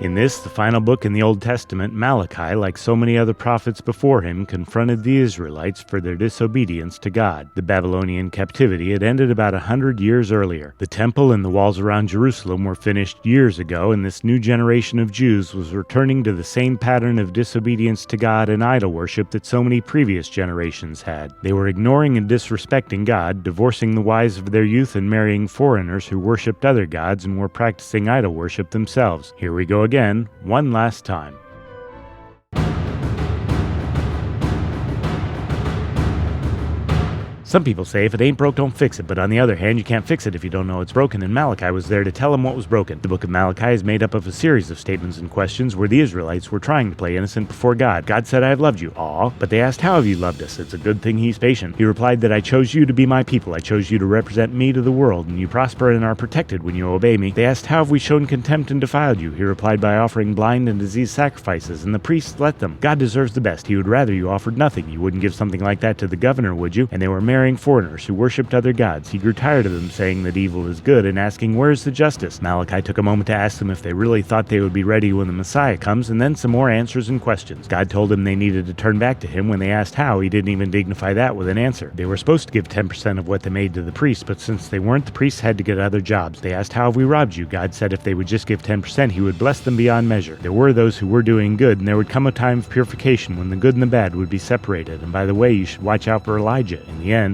In this, the final book in the Old Testament, Malachi, like so many other prophets before him, confronted the Israelites for their disobedience to God. The Babylonian captivity had ended about 100 years earlier. The temple and the walls around Jerusalem were finished years ago, and this new generation of Jews was returning to the same pattern of disobedience to God and idol worship that so many previous generations had. They were ignoring and disrespecting God, divorcing the wives of their youth and marrying foreigners who worshipped other gods and were practicing idol worship themselves. Here we go again, one last time. Some people say if it ain't broke, don't fix it, but on the other hand, you can't fix it if you don't know it's broken, and Malachi was there to tell him what was broken. The book of Malachi is made up of a series of statements and questions where the Israelites were trying to play innocent before God. God said, "I have loved you." Aw, but they asked, "How have you loved us?" It's a good thing he's patient. He replied that I chose you to be my people. I chose you to represent me to the world, and you prosper and are protected when you obey me. They asked, "How have we shown contempt and defiled you?" He replied by offering blind and diseased sacrifices, and the priests let them. God deserves the best. He would rather you offered nothing. You wouldn't give something like that to the governor, would you? And they were marrying foreigners who worshipped other gods. He grew tired of them saying that evil is good and asking, "Where's the justice?" Malachi took a moment to ask them if they really thought they would be ready when the Messiah comes, and then some more answers and questions. God told them they needed to turn back to him. When they asked how, he didn't even dignify that with an answer. They were supposed to give 10% of what they made to the priests, but since they weren't, the priests had to get other jobs. They asked, "How have we robbed you?" God said if they would just give 10%, he would bless them beyond measure. There were those who were doing good, and there would come a time of purification when the good and the bad would be separated. And by the way, you should watch out for Elijah. In the end,